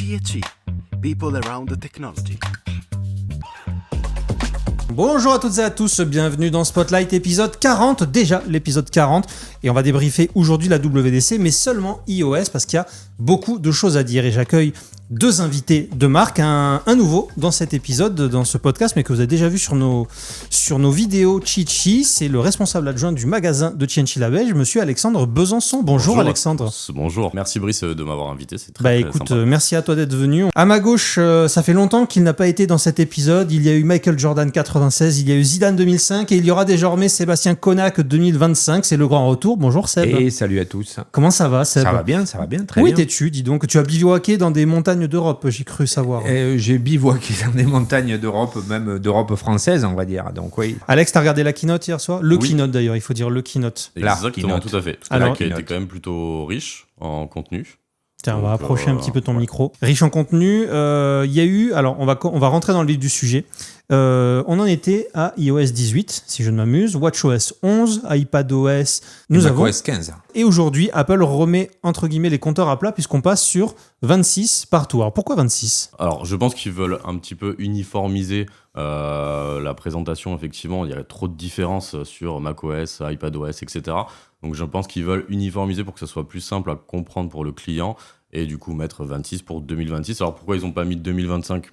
THE, People Around the Technology. Bonjour à toutes et à tous, bienvenue dans Spotlight épisode 40, déjà l'épisode 40, et on va débriefer aujourd'hui la WWDC, mais seulement iOS parce qu'il y a beaucoup de choses à dire et j'accueille deux invités de marque, un nouveau dans cet épisode, dans ce podcast, mais que vous avez déjà vu sur nos vidéos Chichi. C'est le responsable adjoint du magasin de Tienchi Label, monsieur Alexandre Besançon. Bonjour Alexandre. Bonjour, merci Brice de m'avoir invité, c'est très écoute, sympa. Merci à toi d'être venu. À ma gauche, ça fait longtemps qu'il n'a pas été dans cet épisode. Il y a eu Michael Jordan 96, il y a eu Zidane 2005 et il y aura désormais Sébastien Konak 2025. C'est le grand retour. Bonjour Seb. Et salut à tous. Comment ça va Seb ? Ça va bien, très bien. Où étais-tu, dis donc ? Tu as bivouaqué dans des montagnes d'Europe, j'ai cru savoir. J'ai bivouaqué dans des montagnes d'Europe, même d'Europe française, on va dire. Donc oui. Alex, t'as regardé la keynote hier soir ? Keynote d'ailleurs, il faut dire le keynote. Exactement, tout à fait. Alors, qui était quand même plutôt riche en contenu. Tiens, on va approcher un petit peu ton micro. Riche en contenu. Il y a eu... Alors, on va rentrer dans le vif du sujet. On en était à iOS 18, si je ne m'amuse, WatchOS 11, iPadOS, macOS 15. Et aujourd'hui, Apple remet, entre guillemets, les compteurs à plat puisqu'on passe sur 26 partout. Alors, pourquoi 26 ? Alors, je pense qu'ils veulent un petit peu uniformiser la présentation. Effectivement, il y a trop de différences sur macOS, iPadOS, etc. Donc, je pense qu'ils veulent uniformiser pour que ça soit plus simple à comprendre pour le client et du coup mettre 26 pour 2026. Alors, pourquoi ils n'ont pas mis 2025 ?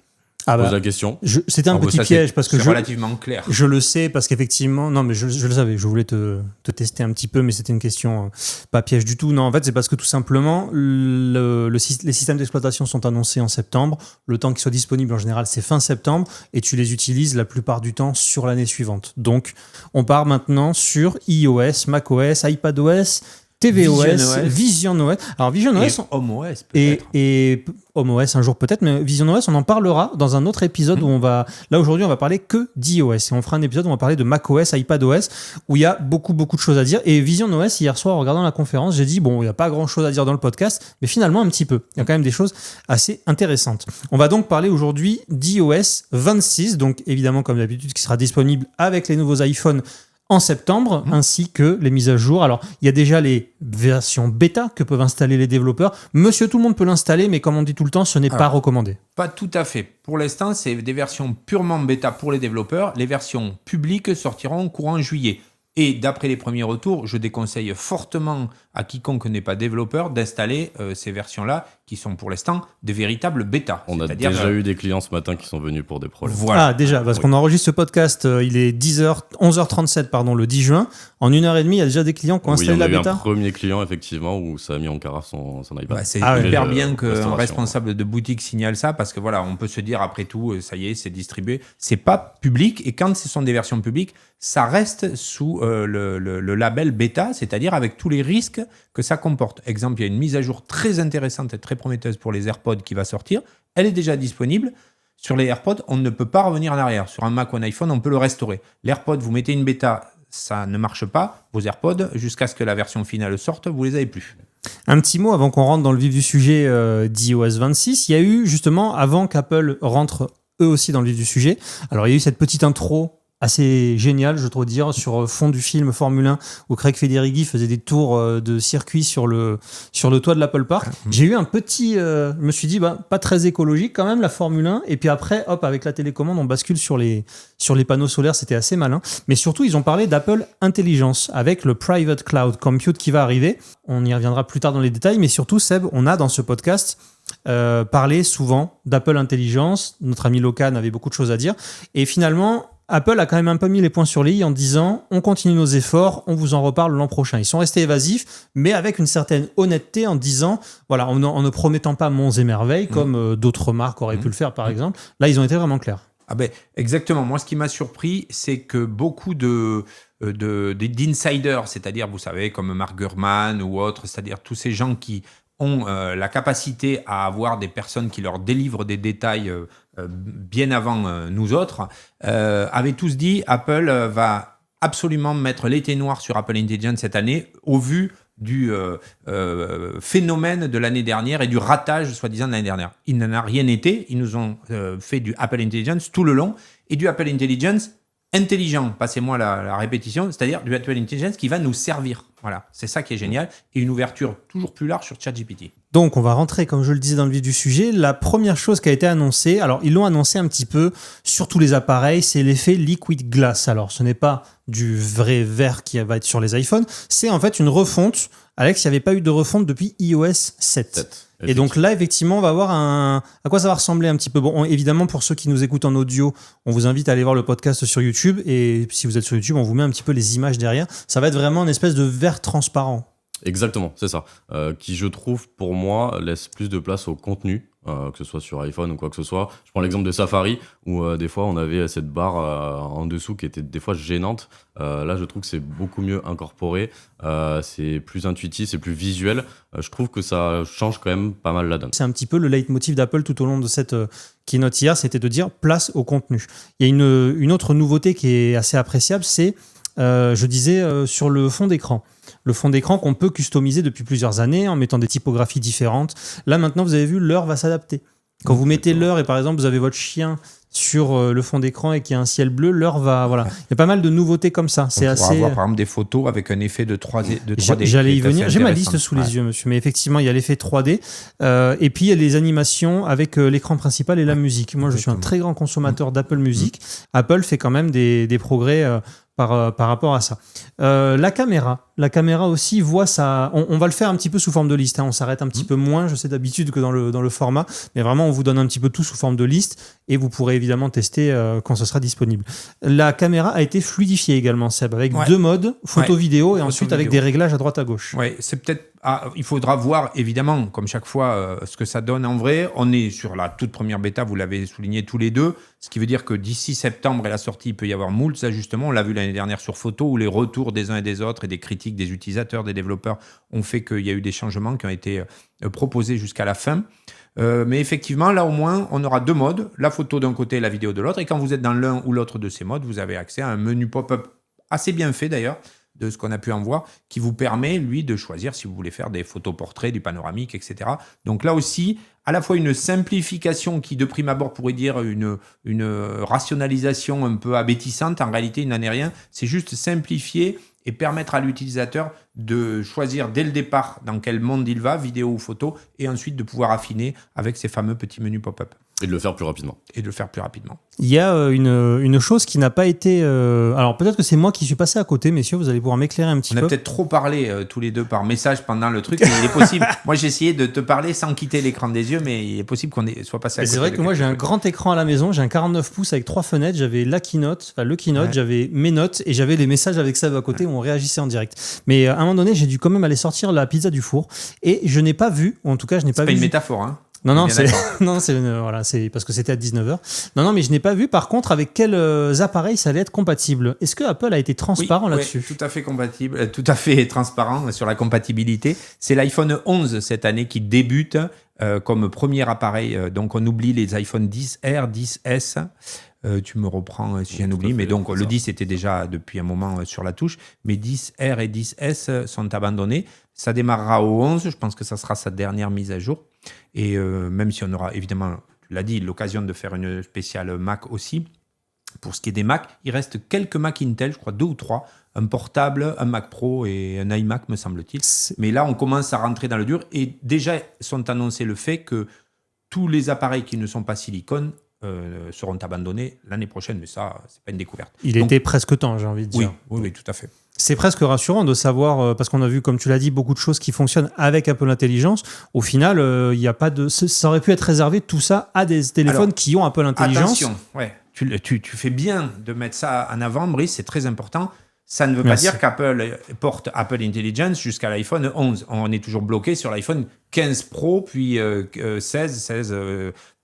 Pose la question. C'était un petit piège parce que c'est relativement clair. Je le sais parce qu'effectivement, non mais je le savais, je voulais te tester un petit peu, mais c'était une question pas piège du tout. Non, en fait, c'est parce que tout simplement, les systèmes d'exploitation sont annoncés en septembre. Le temps qu'ils soient disponibles en général, c'est fin septembre et tu les utilises la plupart du temps sur l'année suivante. Donc, on part maintenant sur iOS, macOS, iPadOS, tvOS, VisionOS. Alors VisionOS, HomeOS peut-être. Et HomeOS un jour peut-être, mais VisionOS, on en parlera dans un autre épisode où on va... Là aujourd'hui, on va parler que d'iOS et on fera un épisode où on va parler de macOS, iPadOS, où il y a beaucoup de choses à dire. Et VisionOS, hier soir, en regardant la conférence, j'ai dit, bon, il n'y a pas grand-chose à dire dans le podcast, mais finalement un petit peu. Il y a quand même des choses assez intéressantes. On va donc parler aujourd'hui d'iOS 26, donc évidemment, comme d'habitude, qui sera disponible avec les nouveaux iPhones en septembre, ainsi que les mises à jour. Alors, il y a déjà les versions bêta que peuvent installer les développeurs. Monsieur, tout le monde peut l'installer, mais comme on dit tout le temps, ce n'est pas recommandé. Pas tout à fait. Pour l'instant, c'est des versions purement bêta pour les développeurs. Les versions publiques sortiront courant juillet. Et d'après les premiers retours, je déconseille fortement à quiconque n'est pas développeur d'installer ces versions-là, qui sont pour l'instant des véritables bêtas. On a déjà eu des clients ce matin qui sont venus pour des problèmes. Voilà. Ah, déjà, parce qu'on enregistre ce podcast, il est 11h37, le 10 juin. En 1h30, il y a déjà des clients qui ont installé la bêta. Oui, on a eu un premier client, effectivement, où ça a mis en carafe son iPad. C'est hyper bien qu'un responsable de boutique signale ça, parce que voilà, on peut se dire, après tout, ça y est, c'est distribué. C'est pas public, et quand ce sont des versions publiques, ça reste sous le label bêta, c'est-à-dire avec tous les risques que ça comporte. Exemple, il y a une mise à jour très intéressante et très prometteuse pour les AirPods qui va sortir. Elle est déjà disponible. Sur les AirPods, on ne peut pas revenir en arrière. Sur un Mac ou un iPhone, on peut le restaurer. l'AirPod, vous mettez une bêta, ça ne marche pas. Vos AirPods, jusqu'à ce que la version finale sorte, vous les avez plus. Un petit mot avant qu'on rentre dans le vif du sujet d'iOS 26. Il y a eu justement, avant qu'Apple rentre eux aussi dans le vif du sujet, alors il y a eu cette petite intro assez génial, je trouve dire, sur fond du film Formule 1 où Craig Federighi faisait des tours de circuit sur le toit de l'Apple Park. J'ai eu un petit... je me suis dit, pas très écologique quand même, la Formule 1. Et puis après, hop, avec la télécommande, on bascule sur les panneaux solaires. C'était assez malin. Mais surtout, ils ont parlé d'Apple Intelligence avec le Private Cloud Compute qui va arriver. On y reviendra plus tard dans les détails. Mais surtout, Seb, on a dans ce podcast... parlé souvent d'Apple Intelligence. Notre ami Locan avait beaucoup de choses à dire. Et finalement... Apple a quand même un peu mis les points sur les i en disant on continue nos efforts, on vous en reparle l'an prochain. Ils sont restés évasifs, mais avec une certaine honnêteté en disant, voilà, en ne promettant pas monts et merveilles comme d'autres marques auraient pu le faire par exemple. Là, ils ont été vraiment clairs. Ah ben, exactement. Moi, ce qui m'a surpris, c'est que beaucoup d'insiders, c'est-à-dire, vous savez, comme Mark Gurman ou autres, c'est-à-dire tous ces gens qui ont la capacité à avoir des personnes qui leur délivrent des détails bien avant nous autres, avaient tous dit Apple va absolument mettre l'été noir sur Apple Intelligence cette année au vu du phénomène de l'année dernière et du ratage soi-disant de l'année dernière. Il n'en a rien été, ils nous ont fait du Apple Intelligence tout le long et du Apple Intelligence intelligent, passez-moi la répétition, c'est-à-dire du Apple Intelligence qui va nous servir. Voilà, c'est ça qui est génial et une ouverture toujours plus large sur ChatGPT. Donc, on va rentrer, comme je le disais, dans le vif du sujet. La première chose qui a été annoncée, alors ils l'ont annoncé un petit peu sur tous les appareils, c'est l'effet Liquid Glass. Alors, ce n'est pas du vrai verre qui va être sur les iPhones, c'est en fait une refonte. Alex, il n'y avait pas eu de refonte depuis iOS 7. Et donc là, effectivement, on va voir à quoi ça va ressembler un petit peu. Bon, évidemment, pour ceux qui nous écoutent en audio, on vous invite à aller voir le podcast sur YouTube. Et si vous êtes sur YouTube, on vous met un petit peu les images derrière. Ça va être vraiment une espèce de verre transparent. Exactement, c'est ça. Qui, je trouve, pour moi, laisse plus de place au contenu, que ce soit sur iPhone ou quoi que ce soit. Je prends l'exemple de Safari, où des fois, on avait cette barre en dessous qui était des fois gênante. Là, je trouve que c'est beaucoup mieux incorporé. C'est plus intuitif, c'est plus visuel. Je trouve que ça change quand même pas mal la donne. C'est un petit peu le leitmotiv d'Apple tout au long de cette keynote hier, c'était de dire place au contenu. Il y a une autre nouveauté qui est assez appréciable, c'est, je disais, sur le fond d'écran. Le fond d'écran qu'on peut customiser depuis plusieurs années en mettant des typographies différentes. Là, maintenant, vous avez vu, l'heure va s'adapter. Quand vous mettez l'heure et par exemple, vous avez votre chien sur le fond d'écran et qu'il y a un ciel bleu, l'heure va... Voilà. Il y a pas mal de nouveautés comme ça. On pourra avoir par exemple des photos avec un effet de 3D. J'allais y venir. J'ai ma liste sous les yeux, monsieur. Mais effectivement, il y a l'effet 3D. Et puis, il y a les animations avec l'écran principal et la musique. Moi, je suis un très grand consommateur d'Apple Music. Apple fait quand même des progrès par rapport à ça. La caméra aussi voit ça. On va le faire un petit peu sous forme de liste. On s'arrête un petit peu moins, je sais d'habitude, que dans le format. Mais vraiment, on vous donne un petit peu tout sous forme de liste et vous pourrez évidemment tester quand ce sera disponible. La caméra a été fluidifiée également, Seb, avec deux modes, photo-vidéo et ensuite avec des réglages à droite à gauche. Oui, c'est peut-être. Il faudra voir, évidemment, comme chaque fois, ce que ça donne en vrai. On est sur la toute première bêta, vous l'avez souligné tous les deux, ce qui veut dire que d'ici septembre et la sortie, il peut y avoir moult ajustements. On l'a vu l'année dernière sur Photo, où les retours des uns et des autres et des critiques des utilisateurs, des développeurs ont fait qu'il y a eu des changements qui ont été proposés jusqu'à la fin. Mais effectivement, là au moins, on aura deux modes, la photo d'un côté et la vidéo de l'autre. Et quand vous êtes dans l'un ou l'autre de ces modes, vous avez accès à un menu pop-up assez bien fait d'ailleurs, de ce qu'on a pu en voir, qui vous permet, lui, de choisir si vous voulez faire des photos portraits, du panoramique, etc. Donc là aussi, à la fois une simplification qui, de prime abord, pourrait dire une rationalisation un peu abétissante. En réalité, il n'en est rien. C'est juste simplifier et permettre à l'utilisateur de choisir dès le départ dans quel monde il va, vidéo ou photo, et ensuite de pouvoir affiner avec ces fameux petits menus pop-up. Et de le faire plus rapidement. Il y a une chose qui n'a pas été... alors peut-être que c'est moi qui suis passé à côté, messieurs, vous allez pouvoir m'éclairer un petit peu. On a peut-être trop parlé tous les deux par message pendant le truc, mais il est possible. Moi j'ai essayé de te parler sans quitter l'écran des yeux, mais il est possible qu'on soit passé à côté. C'est vrai que moi j'ai un grand écran à la maison, j'ai un 49 pouces avec 3 fenêtres, j'avais le keynote, j'avais mes notes et j'avais les messages avec Seb à côté où on réagissait en direct. Mais à un moment donné, j'ai dû quand même aller sortir la pizza du four et je n'ai pas vu, ou en tout cas je n'ai pas vu... C'est pas une métaphore, hein. Non, c'est parce que c'était à 19h. Non, mais je n'ai pas vu par contre avec quels appareils ça allait être compatible. Est-ce que Apple a été transparent là-dessus ? Oui, tout à fait compatible, tout à fait transparent sur la compatibilité. C'est l'iPhone 11 cette année qui débute comme premier appareil. Donc on oublie les iPhone 10R, 10S. Tu me reprends si j'en oublie, mais donc le 10 était déjà depuis un moment sur la touche, mais 10R et 10S sont abandonnés. Ça démarrera au 11, je pense que ça sera sa dernière mise à jour. Et même si on aura évidemment, tu l'as dit, l'occasion de faire une spéciale Mac aussi, pour ce qui est des Mac, il reste quelques Mac Intel, je crois 2 ou 3, un portable, un Mac Pro et un iMac me semble-t-il. Mais là, on commence à rentrer dans le dur et déjà sont annoncés le fait que tous les appareils qui ne sont pas silicone seront abandonnés l'année prochaine, mais ça, c'est pas une découverte. Il était presque temps, j'ai envie de dire. Oui, tout à fait. C'est presque rassurant de savoir, parce qu'on a vu, comme tu l'as dit, beaucoup de choses qui fonctionnent avec Apple Intelligence. Au final, il y a pas de, ça aurait pu être réservé tout ça à des téléphones qui ont Apple Intelligence. Attention, tu fais bien de mettre ça en avant, Brice, c'est très important. Ça ne veut pas dire qu'Apple porte Apple Intelligence jusqu'à l'iPhone 11. On est toujours bloqué sur l'iPhone 15 Pro, puis 16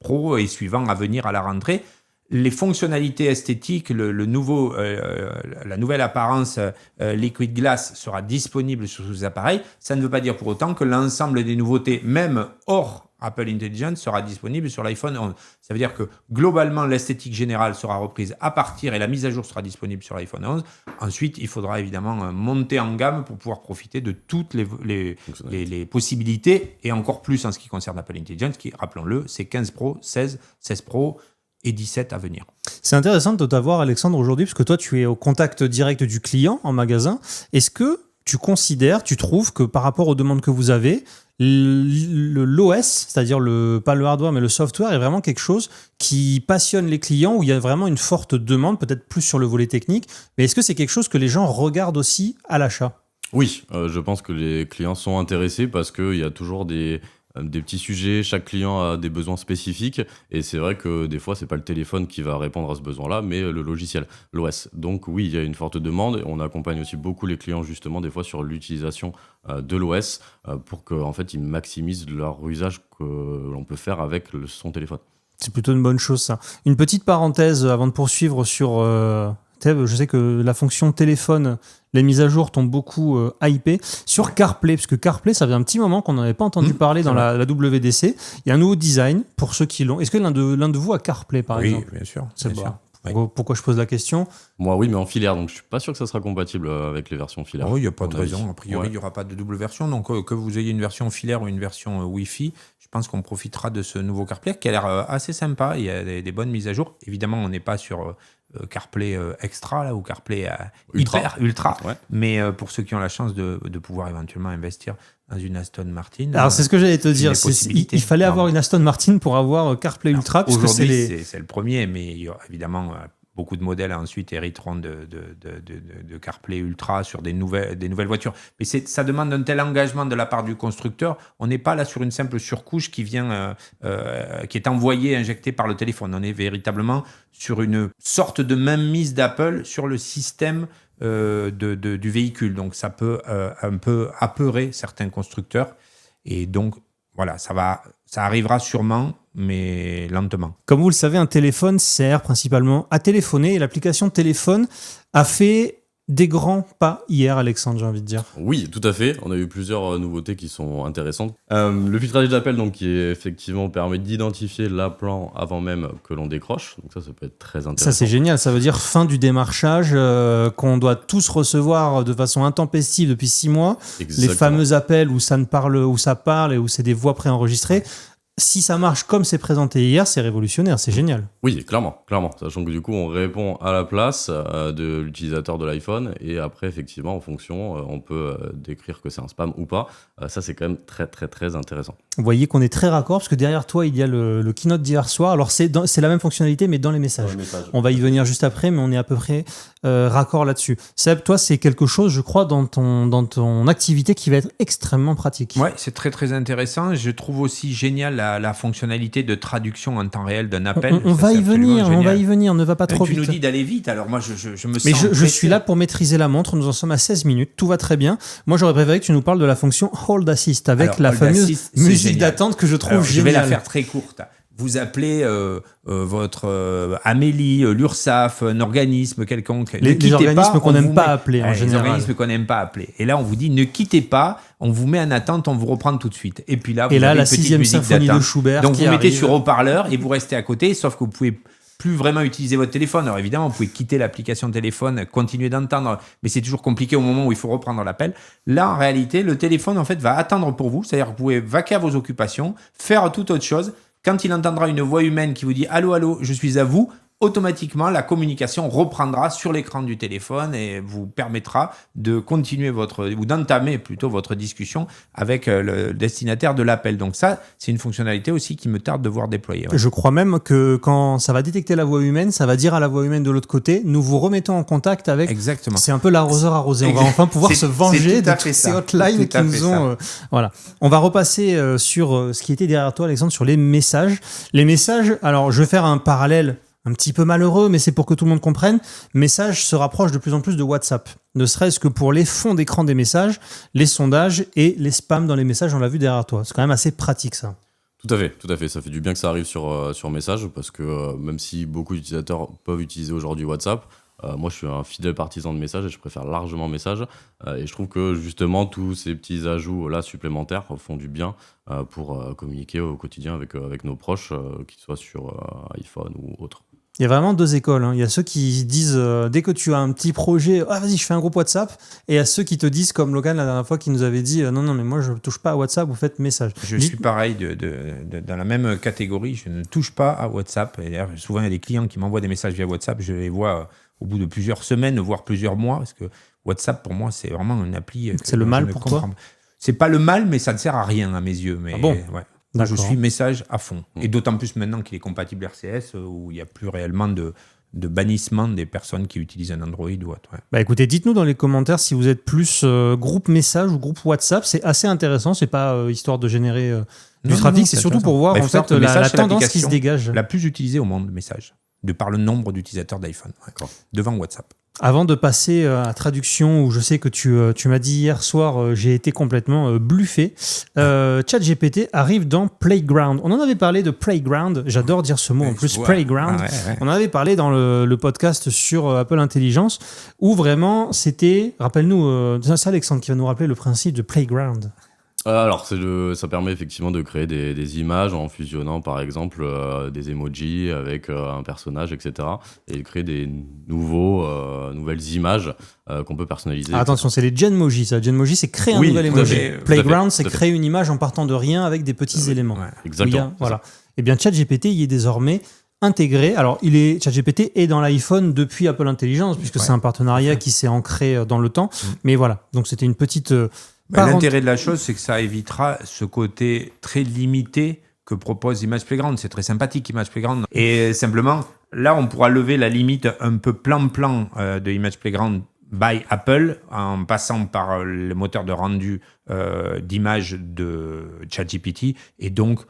Pro et suivant à venir à la rentrée. Les fonctionnalités esthétiques, la nouvelle apparence Liquid Glass sera disponible sur ces appareils. Ça ne veut pas dire pour autant que l'ensemble des nouveautés, même hors Apple Intelligence, sera disponible sur l'iPhone 11. Ça veut dire que globalement, l'esthétique générale sera reprise à partir et la mise à jour sera disponible sur l'iPhone 11. Ensuite, il faudra évidemment monter en gamme pour pouvoir profiter de toutes les possibilités et encore plus en ce qui concerne Apple Intelligence, qui, rappelons-le, c'est 15 Pro, 16 Pro et 17 à venir. C'est intéressant de t'avoir, Alexandre, aujourd'hui, parce que toi, tu es au contact direct du client en magasin. Est-ce que tu considères, tu trouves que par rapport aux demandes que vous avez, l'OS, c'est-à-dire pas le hardware mais le software, est vraiment quelque chose qui passionne les clients, où il y a vraiment une forte demande, peut-être plus sur le volet technique, mais est-ce que c'est quelque chose que les gens regardent aussi à l'achat ? Oui, je pense que les clients sont intéressés parce qu'il y a toujours des petits sujets, chaque client a des besoins spécifiques et c'est vrai que des fois c'est pas le téléphone qui va répondre à ce besoin-là mais le logiciel, l'OS. Donc oui, il y a une forte demande et on accompagne aussi beaucoup les clients justement des fois sur l'utilisation de l'OS pour qu'en fait ils maximisent leur usage que l'on peut faire avec son téléphone. C'est plutôt une bonne chose ça. Une petite parenthèse avant de poursuivre sur Theb, je sais que la fonction téléphone, les mises à jour t'ont beaucoup hypé. Sur CarPlay, parce que CarPlay, ça fait un petit moment qu'on n'en avait pas entendu parler dans la WWDC. Il y a un nouveau design pour ceux qui l'ont. Est-ce que l'un de vous a CarPlay par exemple ? Oui, bien sûr. C'est bien bon. sûr. Pourquoi je pose la question ? Moi oui, mais en filaire, donc je suis pas sûr que ça sera compatible avec les versions filaires. Oui, il n'y a pas de à mon avis. raison. A priori, il n'y aura pas de double version. Donc, que vous ayez une version filaire ou une version Wi-Fi, je pense qu'on profitera de ce nouveau CarPlay qui a l'air assez sympa. Il y a des bonnes mises à jour. Évidemment, on n'est pas sur CarPlay Extra là, ou CarPlay Ultra. Ouais. Mais pour ceux qui ont la chance de pouvoir éventuellement investir dans une Aston Martin. Alors c'est ce que j'allais te dire. des possibilités. Il fallait avoir une Aston Martin pour avoir CarPlay Ultra. Puisque Aujourd'hui, c'est le premier, mais il y aura évidemment beaucoup de modèles ensuite hériteront de CarPlay Ultra sur des nouvelles voitures. Mais ça demande un tel engagement de la part du constructeur. On n'est pas là sur une simple surcouche qui vient, qui est envoyée, injectée par le téléphone. On est véritablement sur une sorte de mainmise d'Apple sur le système du véhicule. Donc ça peut un peu apeurer certains constructeurs. Et donc voilà, ça arrivera sûrement, mais lentement. Comme vous le savez, un téléphone sert principalement à téléphoner et l'application téléphone a fait des grands pas hier, Alexandre, j'ai envie de dire. Oui, tout à fait. On a eu plusieurs nouveautés qui sont intéressantes. Le filtrage d'appel, donc, qui effectivement permet d'identifier l'appelant avant même que l'on décroche. Donc ça peut être très intéressant. Ça, c'est génial. Ça veut dire fin du démarchage qu'on doit tous recevoir de façon intempestive depuis 6 mois. Exactement. Les fameux appels où ça parle et où c'est des voix préenregistrées. Si ça marche comme c'est présenté hier, c'est révolutionnaire, c'est génial. Oui, clairement. Sachant que du coup, on répond à la place de l'utilisateur de l'iPhone et après, effectivement, en fonction, on peut décrire que c'est un spam ou pas. Ça, c'est quand même très, très, très intéressant. Vous voyez qu'on est très raccord parce que derrière toi, il y a le keynote d'hier soir. Alors, c'est la même fonctionnalité, mais dans les messages. On va y venir juste après, mais on est à peu près raccord là-dessus. Seb, toi, c'est quelque chose, je crois, dans ton activité qui va être extrêmement pratique. Ouais, c'est très, très intéressant. Je trouve aussi génial la fonctionnalité de traduction en temps réel d'un appel. On va y venir, ne va pas trop tu vite. nous dis d'aller vite, alors moi je me sens... Mais je suis là pour maîtriser la montre, nous en sommes à 16 minutes, tout va très bien. Moi j'aurais préféré que tu nous parles de la fonction Hold Assist avec la fameuse musique d'attente que je trouve géniale. Je vais la faire très courte. Vous appelez votre Amélie, l'URSSAF, un organisme quelconque. Les organismes qu'on n'aime pas appeler en général. Les organismes qu'on n'aime pas appeler. Et là, on vous dit ne quittez pas, on vous met en attente, on vous reprend tout de suite. Et puis là, vous avez la une petite 6e musique symphonie d'attente. de Schubert. Donc vous mettez arrive. sur haut-parleur et vous restez à côté, sauf que vous pouvez plus vraiment utiliser votre téléphone. Alors évidemment, vous pouvez quitter l'application téléphone, continuer d'entendre, mais c'est toujours compliqué au moment où il faut reprendre l'appel. Là, en réalité, le téléphone en fait va attendre pour vous, c'est-à-dire que vous pouvez vaquer à vos occupations, faire toute autre chose. Quand il entendra une voix humaine qui vous dit « Allô, allô, je suis à vous », automatiquement, la communication reprendra sur l'écran du téléphone et vous permettra de continuer d'entamer plutôt votre discussion avec le destinataire de l'appel. Donc ça, c'est une fonctionnalité aussi qui me tarde de voir déployer. Ouais. Je crois même que quand ça va détecter la voix humaine, ça va dire à la voix humaine de l'autre côté, nous vous remettons en contact avec... Exactement. C'est un peu l'arroseur arrosé. On va enfin pouvoir se venger de toutes ces hotlines qui nous ont... voilà. On va repasser sur ce qui était derrière toi, Alexandre, sur les messages. Les messages, alors je vais faire un parallèle un petit peu malheureux, mais c'est pour que tout le monde comprenne. Message se rapproche de plus en plus de WhatsApp. Ne serait-ce que pour les fonds d'écran des messages, les sondages et les spams dans les messages, on l'a vu derrière toi. C'est quand même assez pratique, ça. Tout à fait. Ça fait du bien que ça arrive sur Message parce que même si beaucoup d'utilisateurs peuvent utiliser aujourd'hui WhatsApp, moi je suis un fidèle partisan de Message et je préfère largement Message. Et je trouve que justement tous ces petits ajouts là supplémentaires font du bien pour communiquer au quotidien avec nos proches, qu'ils soient sur iPhone ou autre. Il y a vraiment deux écoles. Hein. Il y a ceux qui disent, dès que tu as un petit projet, vas-y, je fais un groupe WhatsApp. Et il y a ceux qui te disent, comme Logan la dernière fois, qui nous avait dit, non, mais moi, je ne touche pas à WhatsApp, vous faites message. Je suis pareil, dans la même catégorie. Je ne touche pas à WhatsApp. Et d'ailleurs, souvent, il y a des clients qui m'envoient des messages via WhatsApp. Je les vois au bout de plusieurs semaines, voire plusieurs mois, parce que WhatsApp, pour moi, c'est vraiment une appli. C'est le mal pour toi ? C'est pas le mal, mais ça ne sert à rien à mes yeux. Mais, Ah bon ? ouais. D'accord. Je suis message à fond. Et d'autant plus maintenant qu'il est compatible RCS, où il n'y a plus réellement de bannissement des personnes qui utilisent un Android ou autre. Ouais. Bah écoutez, dites-nous dans les commentaires si vous êtes plus groupe message ou groupe WhatsApp. C'est assez intéressant. C'est pas histoire de générer du trafic. C'est surtout pour voir en fait la tendance qui se dégage. La plus utilisée au monde, le message, de par le nombre d'utilisateurs d'iPhone, devant WhatsApp. Avant de passer à la traduction, où je sais que tu m'as dit hier soir, j'ai été complètement bluffé. ChatGPT arrive dans Playground. On en avait parlé de Playground. J'adore dire ce mot en plus, Playground. Ouais. On en avait parlé dans le podcast sur Apple Intelligence, où vraiment c'était, rappelle-nous, c'est Alexandre qui va nous rappeler le principe de Playground. Alors, ça permet effectivement de créer des images en fusionnant, par exemple, des emojis avec un personnage, etc. Et de créer des nouvelles images qu'on peut personnaliser. Attention, c'est les Genmoji, ça. Genmoji, c'est créer un nouvel emoji. Playground, c'est créer une image en partant de rien avec des petits éléments. Ouais, exactement. Voilà. Et bien, ChatGPT, il est désormais intégré. Alors, ChatGPT est dans l'iPhone depuis Apple Intelligence, puisque c'est un partenariat qui s'est ancré dans le temps. Mais voilà, donc c'était une petite... l'intérêt de la chose, c'est que ça évitera ce côté très limité que propose Image Playground. C'est très sympathique, Image Playground. Et simplement, là, on pourra lever la limite un peu plan-plan de Image Playground by Apple en passant par le moteur de rendu d'image de ChatGPT. Et donc,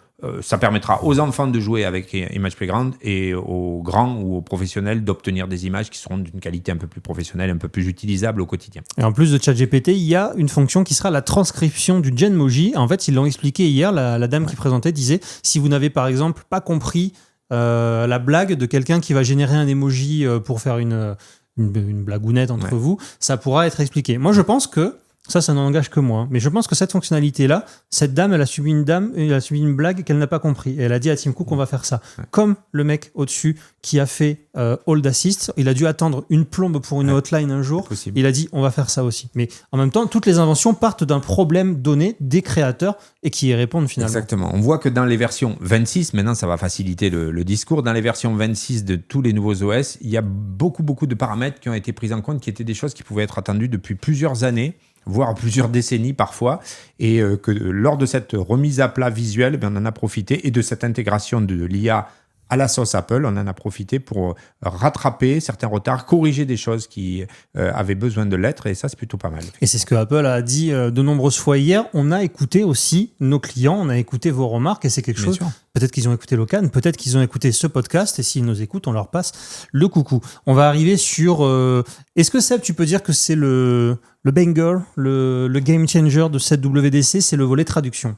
ça permettra aux enfants de jouer avec Image Playground et aux grands ou aux professionnels d'obtenir des images qui seront d'une qualité un peu plus professionnelle, un peu plus utilisable au quotidien. Et en plus de ChatGPT, il y a une fonction qui sera la transcription du Genmoji. En fait, ils l'ont expliqué hier, la dame qui présentait disait, si vous n'avez par exemple pas compris la blague de quelqu'un qui va générer un emoji pour faire une blagounette entre vous, ça pourra être expliqué. Moi, je pense que ça n'engage que moi. Mais je pense que cette fonctionnalité-là, cette dame, elle a subi une blague qu'elle n'a pas compris. Et elle a dit à Tim Cook, on va faire ça. Ouais. Comme le mec au-dessus qui a fait Hold Assist, il a dû attendre une plombe pour une hotline un jour. Il a dit, on va faire ça aussi. Mais en même temps, toutes les inventions partent d'un problème donné des créateurs et qui y répondent finalement. Exactement. On voit que dans les versions 26, maintenant ça va faciliter le discours, dans les versions 26 de tous les nouveaux OS, il y a beaucoup de paramètres qui ont été pris en compte, qui étaient des choses qui pouvaient être attendues depuis plusieurs années, voire plusieurs décennies parfois, et que lors de cette remise à plat visuelle, on en a profité, et de cette intégration de l'IA à la sauce Apple, on en a profité pour rattraper certains retards, corriger des choses qui avaient besoin de l'être, et ça, c'est plutôt pas mal. Et c'est ce que Apple a dit de nombreuses fois hier. On a écouté aussi nos clients, on a écouté vos remarques, et c'est quelque chose... Peut-être qu'ils ont écouté Locan, peut-être qu'ils ont écouté ce podcast, et s'ils nous écoutent, on leur passe le coucou. On va arriver sur... Est-ce que, Seb, tu peux dire que c'est le banger, le game changer de cette WDC, c'est le volet traduction?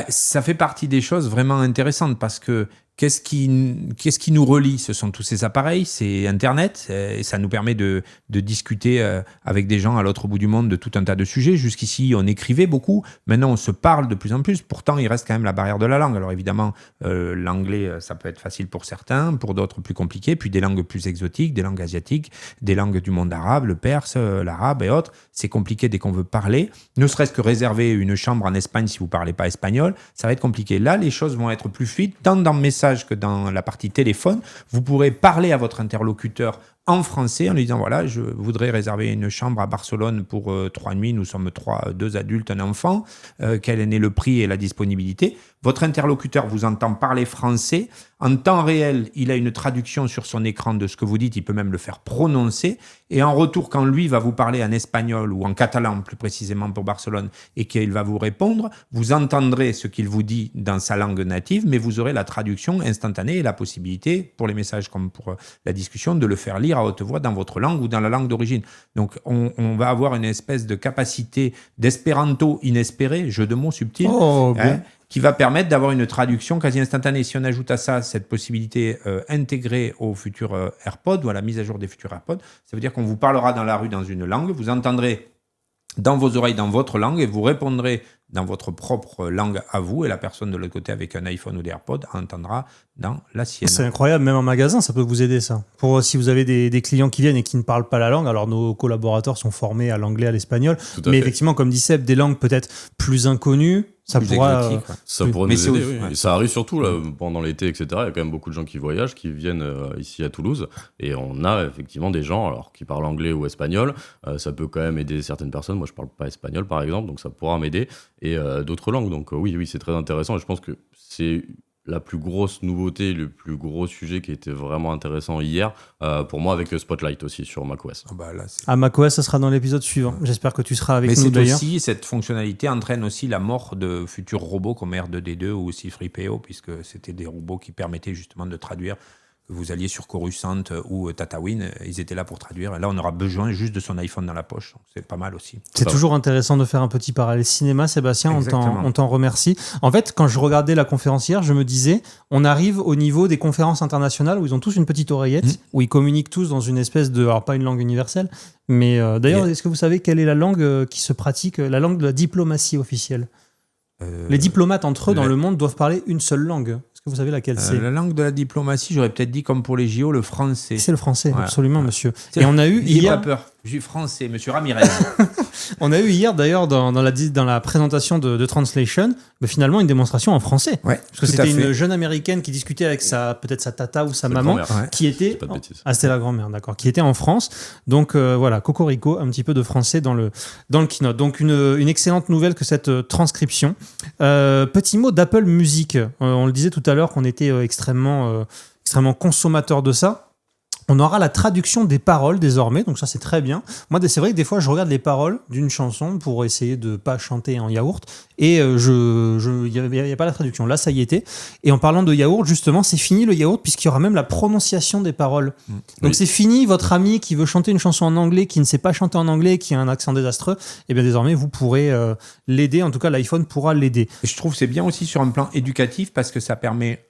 Ça fait partie des choses vraiment intéressantes, parce que qu'est-ce qui nous relie? Ce sont tous ces appareils, c'est Internet, et ça nous permet de discuter avec des gens à l'autre bout du monde de tout un tas de sujets. Jusqu'ici, on écrivait beaucoup, maintenant on se parle de plus en plus. Pourtant, il reste quand même la barrière de la langue. Alors évidemment, l'anglais, ça peut être facile pour certains, pour d'autres plus compliqué, puis des langues plus exotiques, des langues asiatiques, des langues du monde arabe, le perse, l'arabe et autres. C'est compliqué dès qu'on veut parler. Ne serait-ce que réserver une chambre en Espagne si vous ne parlez pas espagnol, ça va être compliqué. Là, les choses vont être plus fluides, tant dans le message que dans la partie téléphone. Vous pourrez parler à votre interlocuteur en français en lui disant, voilà, je voudrais réserver une chambre à Barcelone pour 3 nuits, nous sommes 2 adultes, un enfant, quel en est le prix et la disponibilité. Votre interlocuteur vous entend parler français. En temps réel, il a une traduction sur son écran de ce que vous dites, il peut même le faire prononcer. Et en retour, quand lui va vous parler en espagnol ou en catalan, plus précisément pour Barcelone, et qu'il va vous répondre, vous entendrez ce qu'il vous dit dans sa langue native, mais vous aurez la traduction instantanée et la possibilité, pour les messages comme pour la discussion, de le faire lire à haute voix dans votre langue ou dans la langue d'origine. Donc, on va avoir une espèce de capacité d'espéranto inespérée, jeu de mots subtil, qui va permettre d'avoir une traduction quasi instantanée. Si on ajoute à ça cette possibilité intégrée au futur AirPod ou à la mise à jour des futurs AirPods, ça veut dire qu'on vous parlera dans la rue dans une langue, vous entendrez dans vos oreilles dans votre langue et vous répondrez dans votre propre langue à vous, et la personne de l'autre côté avec un iPhone ou des AirPods entendra dans la sienne. C'est incroyable, même en magasin, ça peut vous aider ça. Pour si vous avez des clients qui viennent et qui ne parlent pas la langue, alors nos collaborateurs sont formés à l'anglais, à l'espagnol, mais effectivement, comme dit Seb, des langues peut-être plus inconnues, Ça plus pourra, exotique. Ouais. Ça Oui. pourrait Mais nous c'est aider, aussi- oui. ouais. Et ça arrive surtout là, pendant l'été, etc. Il y a quand même beaucoup de gens qui voyagent, qui viennent ici à Toulouse. Et on a effectivement des gens alors, qui parlent anglais ou espagnol. Ça peut quand même aider certaines personnes. Moi, je parle pas espagnol, par exemple, donc ça pourra m'aider. Et d'autres langues. Donc oui, c'est très intéressant. Et je pense que c'est la plus grosse nouveauté, le plus gros sujet qui était vraiment intéressant hier, pour moi, avec Spotlight aussi sur macOS. Ah bah là, c'est- À macOS, ça sera dans l'épisode suivant. J'espère que tu seras avec Mais nous c'est d'ailleurs. aussi, cette fonctionnalité entraîne aussi la mort de futurs robots comme R2D2 ou aussi FreePO, puisque c'était des robots qui permettaient justement de traduire. Que vous alliez sur Coruscant ou Tatooine, ils étaient là pour traduire. Et là, on aura besoin juste de son iPhone dans la poche. Donc, c'est pas mal aussi. C'est Ça. toujours intéressant de faire un petit parallèle cinéma, Sébastien, Exactement. on t'en remercie. En fait, quand je regardais la conférence hier, je me disais, on arrive au niveau des conférences internationales où ils ont tous une petite oreillette, où ils communiquent tous dans une espèce de, alors pas une langue universelle, mais d'ailleurs, Yeah. est-ce que vous savez quelle est la langue qui se pratique, la langue de la diplomatie officielle? Les diplomates entre eux dans la- le monde doivent parler une seule langue. Est-ce que vous savez laquelle c'est? La langue de la diplomatie, j'aurais peut-être dit comme pour les JO, le français. C'est le français, Ouais. absolument, Ouais. monsieur. C'est- Et on a eu N'ayez hier, pas peur, je suis français, monsieur Ramirez. on a eu hier d'ailleurs dans la présentation de Translation, finalement une démonstration en français. Ouais, Parce que tout à c'était fait. une jeune américaine qui discutait avec peut-être sa tata ou sa C'est maman, la grand-mère, Ouais. qui était. pas de bêtises. Ah, c'était la grand-mère, d'accord. Qui était en France. Donc voilà, Cocorico, un petit peu de français dans le keynote. Donc une excellente nouvelle que cette transcription. Petit mot d'Apple Music. On le disait tout à l'heure qu'on était extrêmement consommateur de ça. On aura la traduction des paroles désormais, donc ça c'est très bien. Moi, c'est vrai que des fois, je regarde les paroles d'une chanson pour essayer de pas chanter en yaourt, et il y a pas la traduction. Là, ça y était. Et en parlant de yaourt, justement, c'est fini le yaourt puisqu'il y aura même la prononciation des paroles. Donc Oui. c'est fini, votre ami qui veut chanter une chanson en anglais, qui ne sait pas chanter en anglais, qui a un accent désastreux, et bien désormais vous pourrez l'aider. En tout cas, l'iPhone pourra l'aider. Et je trouve que c'est bien aussi sur un plan éducatif parce que ça permet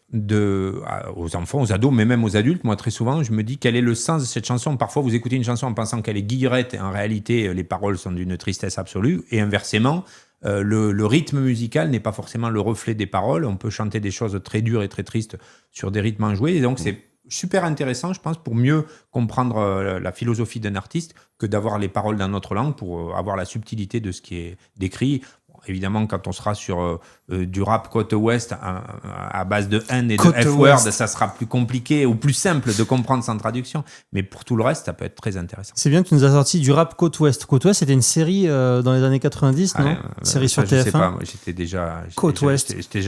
aux enfants, aux ados, mais même aux adultes, moi très souvent, je me dis quel est le sens de cette chanson. Parfois, vous écoutez une chanson en pensant qu'elle est guillerette et en réalité, les paroles sont d'une tristesse absolue. Et inversement, le rythme musical n'est pas forcément le reflet des paroles. On peut chanter des choses très dures et très tristes sur des rythmes enjoués. Et donc, c'est super intéressant, je pense, pour mieux comprendre la philosophie d'un artiste que d'avoir les paroles dans notre langue pour avoir la subtilité de ce qui est décrit. Évidemment, quand on sera sur du rap côte ouest à base de N et de Côte F-word, ouest. ça sera plus compliqué ou plus simple de comprendre sans traduction. Mais pour tout le reste, ça peut être très intéressant. C'est bien que tu nous as sorti du rap Côte Ouest. Côte Ouest, c'était une série dans les années 90, non? Série sur Je sais TF1. pas, moi, j'étais déjà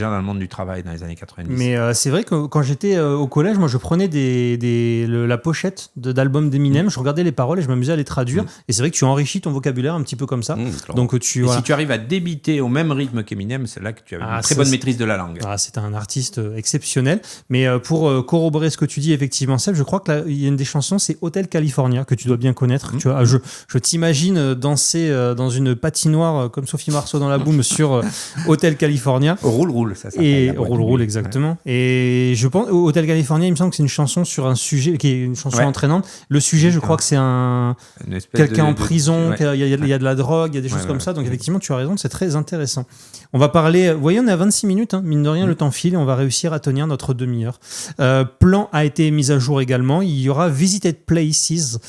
dans le monde du travail dans les années 90. Mais c'est vrai que quand j'étais au collège, moi je prenais la pochette d'albums d'Eminem, je regardais les paroles et je m'amusais à les traduire. Et c'est vrai que tu enrichis ton vocabulaire un petit peu comme ça. Clairement. Donc Et voilà. si tu arrives à débiter au même rythme qu'Eminem, c'est là que tu as Ah, une très ça, bonne c'est- maîtrise de la langue. Ah, c'est un artiste exceptionnel. Mais pour corroborer ce que tu dis, effectivement, Seb, je crois qu'il y a une des chansons, c'est Hotel California, que tu dois bien connaître. Tu vois, je t'imagine danser dans une patinoire comme Sophie Marceau dans la boum sur Hotel California. Roule, ça s'appelle. Et la boîte de roule, nuit. exactement. Et je pense, Hotel California, il me semble que c'est une chanson sur un sujet, qui est une chanson Ouais. entraînante. Le sujet, je crois que c'est Une espèce quelqu'un de- en prison, ouais. il y a de la drogue, il y a des choses Ouais, comme ouais. ça. Donc effectivement, tu as raison, c'est très intéressant. On va parler, vous voyez, on est à 26 minutes, hein, mine de rien, le temps file et on va réussir à tenir notre demi-heure. Plan a été mis à jour également. Il y aura Visited Places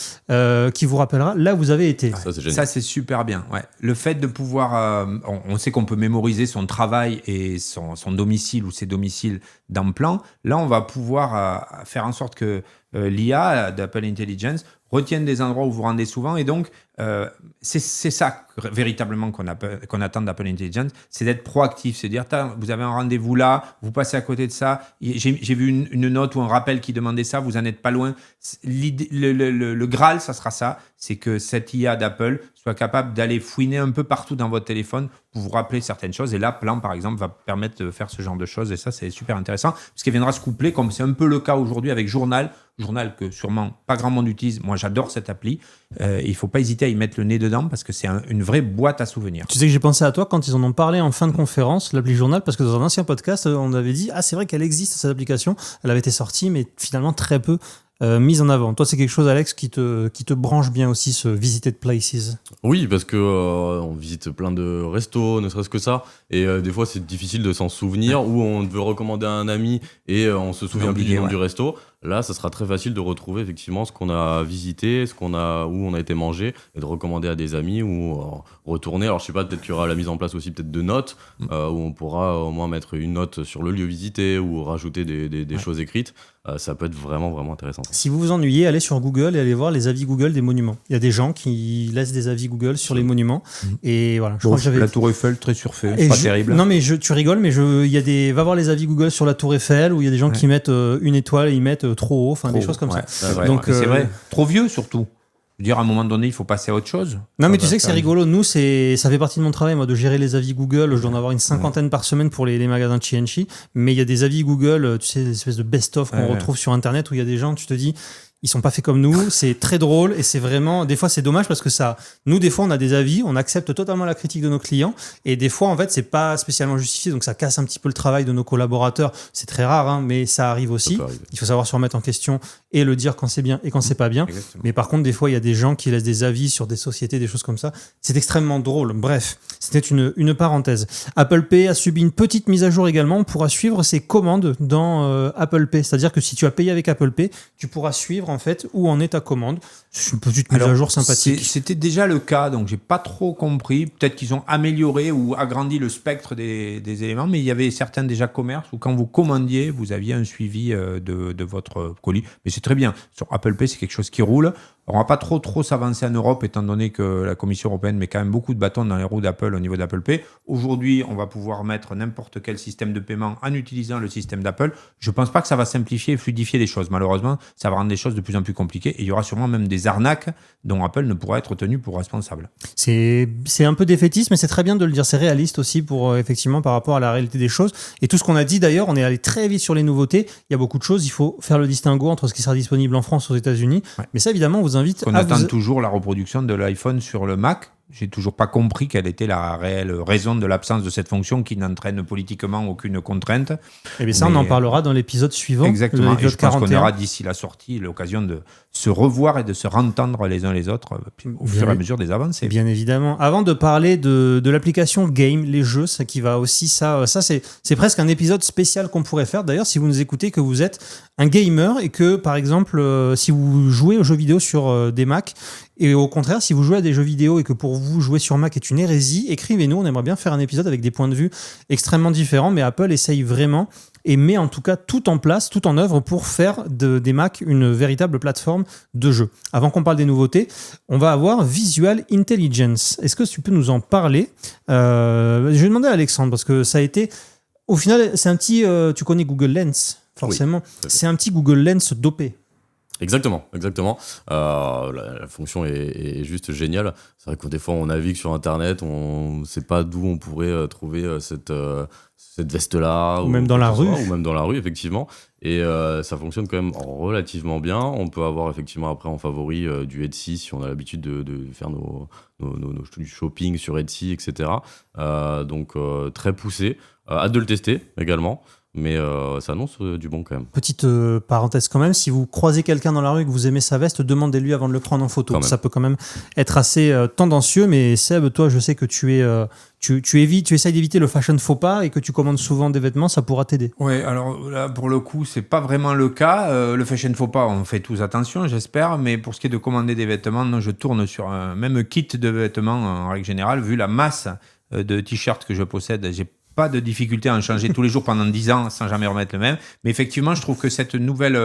qui vous rappellera, là vous avez été. Ça, c'est génial. Ça, c'est super bien. Ouais. Le fait de pouvoir. On sait qu'on peut mémoriser son travail et son domicile ou ses domiciles dans Plan. Là, on va pouvoir faire en sorte que l'IA d'Apple Intelligence retienne des endroits où vous vous rendez souvent. Et donc, c'est ça véritablement qu'on attend d'Apple Intelligence, c'est d'être proactif. C'est dire, vous avez un rendez-vous là, vous passez à côté de ça. J'ai vu une note ou un rappel qui demandait ça, vous n'en êtes pas loin. Le Graal, ça sera ça, c'est que cette IA d'Apple soit capable d'aller fouiner un peu partout dans votre téléphone pour vous rappeler certaines choses. Et là, Plan, par exemple, va permettre de faire ce genre de choses. Et ça, c'est super intéressant, parce qu'il viendra se coupler, comme c'est un peu le cas aujourd'hui avec Journal que sûrement pas grand monde utilise. Moi, j'adore cette appli. Il ne faut pas hésiter à y mettre le nez dedans, parce que c'est une vraie boîte à souvenirs. Tu sais que j'ai pensé à toi quand ils en ont parlé en fin de conférence, l'appli Journal, parce que dans un ancien podcast, on avait dit, ah c'est vrai qu'elle existe cette application, elle avait été sortie, mais finalement très peu mise en avant. Toi, c'est quelque chose, Alex, qui te branche bien aussi, ce Visited Places. Oui, parce que on visite plein de restos, ne serait-ce que ça, et des fois c'est difficile de s'en souvenir, ou on veut recommander à un ami et on se souvient plus du nom du resto. Là, ça sera très facile de retrouver effectivement ce qu'on a visité, où on a été mangé, et de recommander à des amis ou retourner. Alors je sais pas, peut-être qu'il y aura la mise en place aussi peut-être de notes, où on pourra au moins mettre une note sur le lieu visité ou rajouter des choses écrites. Ça peut être vraiment, vraiment intéressant. Si vous vous ennuyez, allez sur Google et allez voir les avis Google des monuments. Il y a des gens qui laissent des avis Google sur les monuments. Et voilà, je crois que j'avais... La Tour Eiffel, très surfait, c'est pas terrible. Non, mais tu rigoles, mais va voir les avis Google sur la Tour Eiffel où il y a des gens qui mettent une étoile et ils mettent trop haut, enfin des choses comme ça. C'est vrai. Donc, c'est vrai. Trop vieux surtout. Je veux dire, à un moment donné, il faut passer à autre chose. Non, mais tu sais que c'est rigolo. Nous, ça fait partie de mon travail, moi, de gérer les avis Google. Je dois en avoir une 50aine par semaine pour les magasins de Chi&Chi. Mais il y a des avis Google, tu sais, des espèces de best-of qu'on retrouve sur Internet où il y a des gens, tu te dis, ils sont pas faits comme nous. C'est très drôle et c'est vraiment, des fois, c'est dommage parce que nous, des fois, on a des avis, on accepte totalement la critique de nos clients et des fois, en fait, c'est pas spécialement justifié. Donc, ça casse un petit peu le travail de nos collaborateurs. C'est très rare, hein, mais ça arrive aussi. Il faut savoir se remettre en question et le dire quand c'est bien et quand c'est pas bien. Exactement. Mais par contre, des fois, il y a des gens qui laissent des avis sur des sociétés, des choses comme ça. C'est extrêmement drôle. Bref, c'était une parenthèse. Apple Pay a subi une petite mise à jour également. On pourra suivre ses commandes dans Apple Pay. C'est-à-dire que si tu as payé avec Apple Pay, tu pourras suivre en fait où en est ta commande. C'est une petite mise à jour sympathique. C'était déjà le cas, donc j'ai pas trop compris. Peut-être qu'ils ont amélioré ou agrandi le spectre des éléments, mais il y avait certains déjà commerces où quand vous commandiez, vous aviez un suivi de votre colis. Mais c'est très bien. Sur Apple Pay, c'est quelque chose qui roule. On va pas trop s'avancer en Europe, étant donné que la Commission européenne met quand même beaucoup de bâtons dans les roues d'Apple au niveau d'Apple Pay. Aujourd'hui, on va pouvoir mettre n'importe quel système de paiement en utilisant le système d'Apple. Je pense pas que ça va simplifier et fluidifier les choses. Malheureusement, ça va rendre les choses de plus en plus compliquées et il y aura sûrement même des arnaques dont Apple ne pourra être tenu pour responsable. C'est un peu défaitiste, mais c'est très bien de le dire. C'est réaliste aussi pour effectivement par rapport à la réalité des choses. Et tout ce qu'on a dit d'ailleurs, on est allé très vite sur les nouveautés. Il y a beaucoup de choses. Il faut faire le distinguo entre ce qui sera disponible en France, aux États-Unis. Ouais. Mais ça, évidemment, on vous invite on attend toujours la reproduction de l'iPhone sur le Mac. J'ai toujours pas compris quelle était la réelle raison de l'absence de cette fonction qui n'entraîne politiquement aucune contrainte. Et bien ça, on en parlera dans l'épisode suivant. Exactement. Et je pense qu'on aura d'ici la sortie l'occasion de se revoir et de se rentendre les uns les autres au fur et à mesure des avancées. Bien évidemment. Avant de parler de l'application Game, les jeux, ça qui va aussi, ça c'est presque un épisode spécial qu'on pourrait faire. D'ailleurs, si vous nous écoutez, que vous êtes un gamer et que, par exemple, si vous jouez aux jeux vidéo sur des Mac, et au contraire, si vous jouez à des jeux vidéo et que pour vous, jouer sur Mac est une hérésie, écrivez-nous. On aimerait bien faire un épisode avec des points de vue extrêmement différents, mais Apple essaye vraiment et met en tout cas tout en place, tout en œuvre pour faire des Mac une véritable plateforme de jeu. Avant qu'on parle des nouveautés, on va avoir Visual Intelligence. Est-ce que tu peux nous en parler ? Je vais demander à Alexandre, parce que ça a été... Au final, c'est un petit... tu connais Google Lens, forcément. Oui, c'est un petit Google Lens dopé. Exactement. La fonction est juste géniale. C'est vrai que des fois, on navigue sur Internet, on ne sait pas d'où on pourrait trouver cette veste-là. Ou même dans la rue. Ou même dans la rue, effectivement. Et ça fonctionne quand même relativement bien. On peut avoir effectivement après en favori du Etsy si on a l'habitude de faire du shopping sur Etsy, etc. Donc très poussé. Hâte de le tester également. Mais ça annonce du bon quand même. Petite parenthèse quand même, si vous croisez quelqu'un dans la rue et que vous aimez sa veste, demandez-lui avant de le prendre en photo. Ça peut quand même être assez tendancieux, mais Seb, toi, je sais que tu essayes d'éviter le fashion faux pas et que tu commandes souvent des vêtements, ça pourra t'aider. Oui, alors là, pour le coup, c'est pas vraiment le cas. Le fashion faux pas, on fait tous attention, j'espère, mais pour ce qui est de commander des vêtements, non, je tourne sur un même kit de vêtements en règle générale. Vu la masse de t-shirts que je possède, j'ai pas de difficulté à en changer tous les jours pendant 10 ans sans jamais remettre le même. Mais effectivement, je trouve que cette nouvelle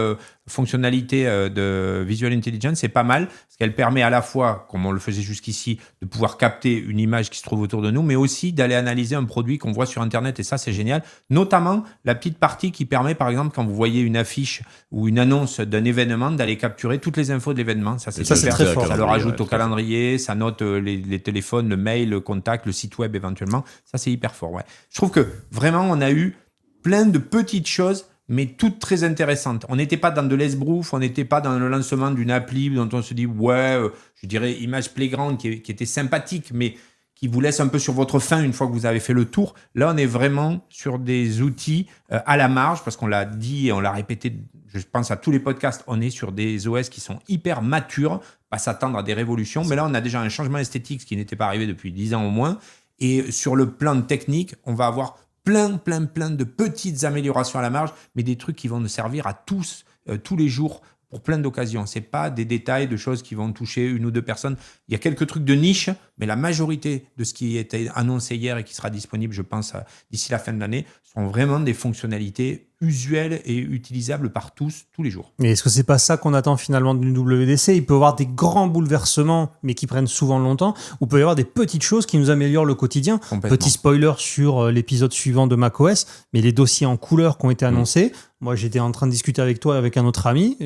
fonctionnalité de Visual Intelligence est pas mal, parce qu'elle permet à la fois, comme on le faisait jusqu'ici, de pouvoir capter une image qui se trouve autour de nous, mais aussi d'aller analyser un produit qu'on voit sur Internet, et ça, c'est génial. Notamment, la petite partie qui permet, par exemple, quand vous voyez une affiche ou une annonce d'un événement, d'aller capturer toutes les infos de l'événement. Ça, c'est très fort. Ça le rajoute au calendrier, ça note les téléphones, le mail, le contact, le site web éventuellement. Ça, c'est hyper fort, ouais. Je trouve que vraiment, on a eu plein de petites choses, mais toutes très intéressantes. On n'était pas dans de l'esbrouf, on n'était pas dans le lancement d'une appli dont on se dit, je dirais Image Playground qui était sympathique, mais qui vous laisse un peu sur votre faim une fois que vous avez fait le tour. Là, on est vraiment sur des outils à la marge, parce qu'on l'a dit et on l'a répété je pense à tous les podcasts, on est sur des OS qui sont hyper matures, pas s'attendre à des révolutions. Mais là, on a déjà un changement esthétique, ce qui n'était pas arrivé depuis 10 ans au moins. Et sur le plan technique, on va avoir plein de petites améliorations à la marge, mais des trucs qui vont nous servir à tous, tous les jours, pour plein d'occasions. Ce n'est pas des détails de choses qui vont toucher une ou deux personnes. Il y a quelques trucs de niche, mais la majorité de ce qui était annoncé hier et qui sera disponible, je pense, d'ici la fin de l'année, sont vraiment des fonctionnalités usuelles et utilisables par tous, tous les jours. Mais est-ce que c'est pas ça qu'on attend finalement d'une WWDC ? Il peut y avoir des grands bouleversements, mais qui prennent souvent longtemps, ou il peut y avoir des petites choses qui nous améliorent le quotidien. Petit spoiler sur l'épisode suivant de macOS, mais les dossiers en couleur qui ont été annoncés. Moi, j'étais en train de discuter avec toi, avec un autre ami.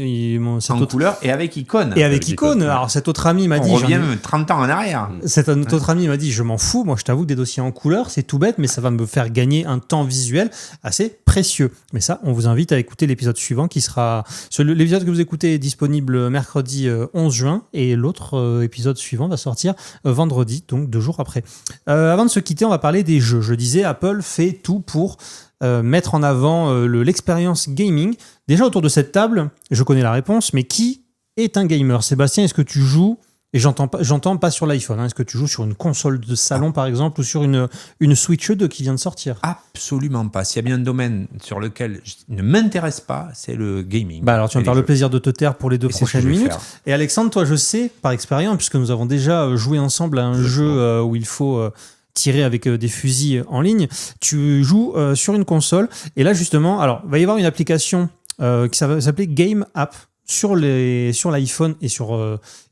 Couleur et avec icône. Et avec icône. Alors, cet autre ami m'a dit... On revient 30 ans en arrière. Cet autre ami m'a dit, je m'en fous. Moi, je t'avoue que des dossiers en couleur, c'est tout bête, mais ça va me faire gagner un temps visuel assez précieux. Mais ça, on vous invite à écouter l'épisode suivant qui sera... L'épisode que vous écoutez est disponible mercredi 11 juin et l'autre épisode suivant va sortir vendredi, donc 2 jours après. Avant de se quitter, on va parler des jeux. Je disais, Apple fait tout pour... mettre en avant l'expérience gaming. Déjà autour de cette table, je connais la réponse, mais qui est un gamer ? Sébastien, est-ce que tu joues, et j'entends pas sur l'iPhone, est-ce que tu joues sur une console de salon par exemple, ou sur une Switch 2 qui vient de sortir ? Absolument pas. S'il y a bien un domaine sur lequel je ne m'intéresse pas, c'est le gaming. Bah alors tu vas me faire le plaisir de te taire pour les 2 prochaines minutes. Et Alexandre, toi je sais par expérience, puisque nous avons déjà joué ensemble à un jeu où il faut... tirer avec des fusils en ligne, tu joues sur une console. Et là, justement, alors, il va y avoir une application qui va s'appeler Game App sur l'iPhone et sur...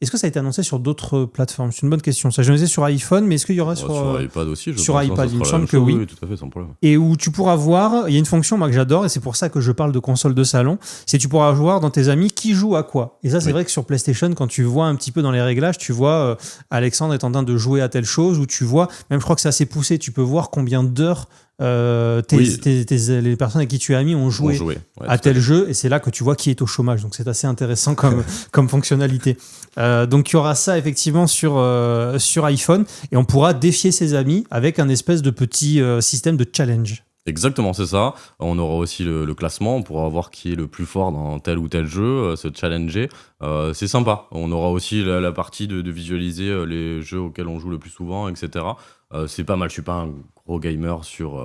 Est-ce que ça a été annoncé sur d'autres plateformes ? C'est une bonne question. Ça, je me disais sur iPhone, mais est-ce qu'il y aura sur iPad aussi, sur iPad, il me semble que oui. Oui, tout à fait, sans problème. Et où tu pourras voir, il y a une fonction moi que j'adore, et c'est pour ça que je parle de console de salon, c'est tu pourras voir dans tes amis qui joue à quoi. Et ça, c'est vrai que sur PlayStation, quand tu vois un petit peu dans les réglages, tu vois Alexandre est en train de jouer à telle chose, ou tu vois, même je crois que c'est assez poussé, tu peux voir combien d'heures les personnes avec qui tu es ami ont joué à tel jeu, et c'est là que tu vois qui est au chômage. Donc c'est assez intéressant comme fonctionnalité. Donc il y aura ça effectivement sur iPhone, et on pourra défier ses amis avec un espèce de petit système de challenge. Exactement, c'est ça. On aura aussi le classement, on pourra voir qui est le plus fort dans tel ou tel jeu, se challenger. C'est sympa. On aura aussi la partie de visualiser les jeux auxquels on joue le plus souvent, etc. C'est pas mal. Je suis pas un gros gamer sur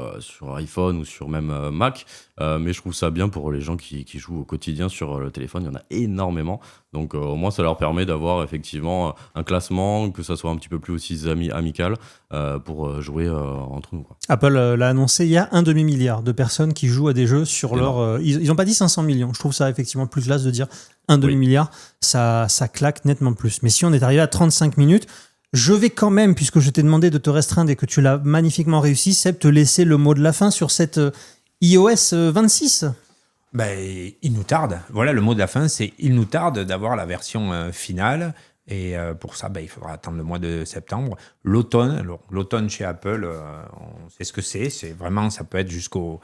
iPhone ou sur même Mac, mais je trouve ça bien pour les gens qui jouent au quotidien sur le téléphone. Il y en a énormément. Donc au moins, ça leur permet d'avoir effectivement un classement, que ça soit un petit peu plus aussi amical pour jouer entre nous, quoi. Apple l'a annoncé, il y a 1 demi-milliard de personnes qui jouent à des jeux sur leur... ils n'ont pas dit 500 millions. Je trouve ça effectivement plus classe de dire 1 demi-milliard. Ça claque nettement plus. Mais si on est arrivé à 35 minutes, je vais quand même, puisque je t'ai demandé de te restreindre et que tu l'as magnifiquement réussi, Seb, te laisser le mot de la fin sur cette iOS 26. Il nous tarde. Voilà, le mot de la fin, c'est il nous tarde d'avoir la version finale. Et pour ça, il faudra attendre le mois de septembre. L'automne, alors, l'automne chez Apple, on sait ce que c'est. C'est vraiment, ça peut être jusqu'au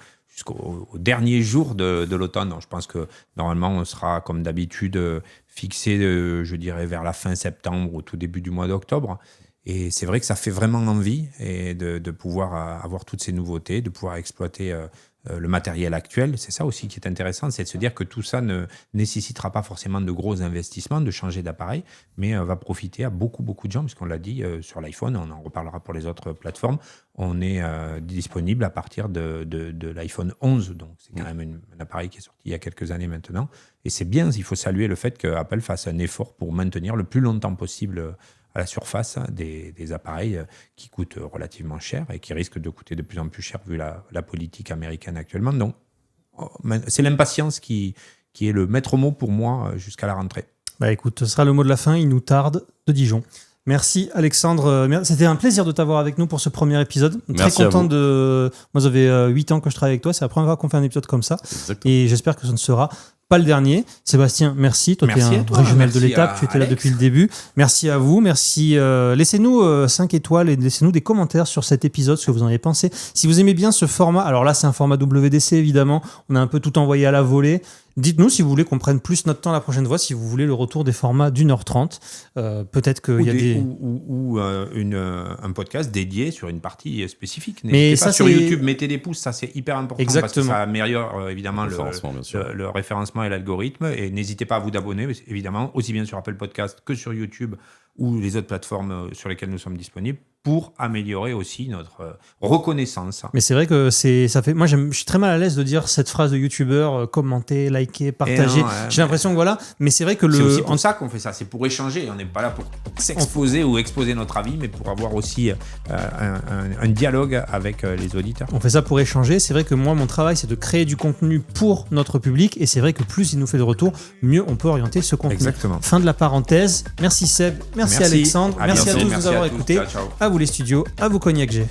dernier jour de l'automne. Donc, je pense que normalement, on sera comme d'habitude fixé, je dirais, vers la fin septembre ou tout début du mois d'octobre. Et c'est vrai que ça fait vraiment envie et de pouvoir avoir toutes ces nouveautés, de pouvoir exploiter le matériel actuel. C'est ça aussi qui est intéressant, c'est de se dire que tout ça ne nécessitera pas forcément de gros investissements, de changer d'appareil, mais va profiter à beaucoup de gens, puisqu'on l'a dit, sur l'iPhone, on en reparlera pour les autres plateformes, on est disponible à partir de l'iPhone 11, donc c'est quand même un appareil qui est sorti il y a quelques années maintenant, et c'est bien, il faut saluer le fait qu'Apple fasse un effort pour maintenir le plus longtemps possible à la surface des appareils qui coûtent relativement cher et qui risquent de coûter de plus en plus cher vu la politique américaine actuellement. Donc, c'est l'impatience qui est le maître mot pour moi jusqu'à la rentrée. Écoute, ce sera le mot de la fin. Il nous tarde de Dijon. Merci Alexandre. C'était un plaisir de t'avoir avec nous pour ce premier épisode. Merci très content de... Moi, ça fait 8 ans que je travaille avec toi. C'est la première fois qu'on fait un épisode comme ça. Exactement. Et j'espère que ce ne sera pas le dernier. Sébastien, merci. Toi, tu es un régional de l'étape. Tu étais là depuis le début. Merci à vous. Merci. Laissez-nous 5 étoiles et laissez-nous des commentaires sur cet épisode, ce que vous en avez pensé. Si vous aimez bien ce format, alors là, c'est un format WDC, évidemment. On a un peu tout envoyé à la volée. Dites-nous si vous voulez qu'on prenne plus notre temps la prochaine fois, si vous voulez le retour des formats d'1h30. Peut-être qu'il y a un podcast dédié sur une partie spécifique. Mais N'hésitez ça, pas sur c'est- YouTube, mettez des pouces, ça c'est hyper important parce que Exactement. ça améliore évidemment Le référencement, bien sûr. le référencement et l'algorithme. Et n'hésitez pas à vous abonner, évidemment, aussi bien sur Apple Podcast que sur YouTube ou les autres plateformes sur lesquelles nous sommes disponibles pour améliorer aussi notre reconnaissance. Mais c'est vrai que ça fait. Moi, je suis très mal à l'aise de dire cette phrase de youtubeur commenter, liker, partager. non, ouais, J'ai l'impression que voilà. Mais c'est vrai que C'est aussi pour en- ça qu'on fait ça, c'est pour échanger. On n'est pas là pour s'exposer ou exposer notre avis, mais pour avoir aussi un dialogue avec les auditeurs. on fait ça pour échanger. C'est vrai que moi, mon travail, c'est de créer du contenu pour notre public. Et c'est vrai que plus il nous fait de retour, mieux on peut orienter ce contenu. Exactement. Fin de la parenthèse. Merci Seb. Merci Alexandre. Merci à bientôt. tous de nous avoir à tous. écoutés. Ciao, ciao. À vous les studios. À vous Cognac G.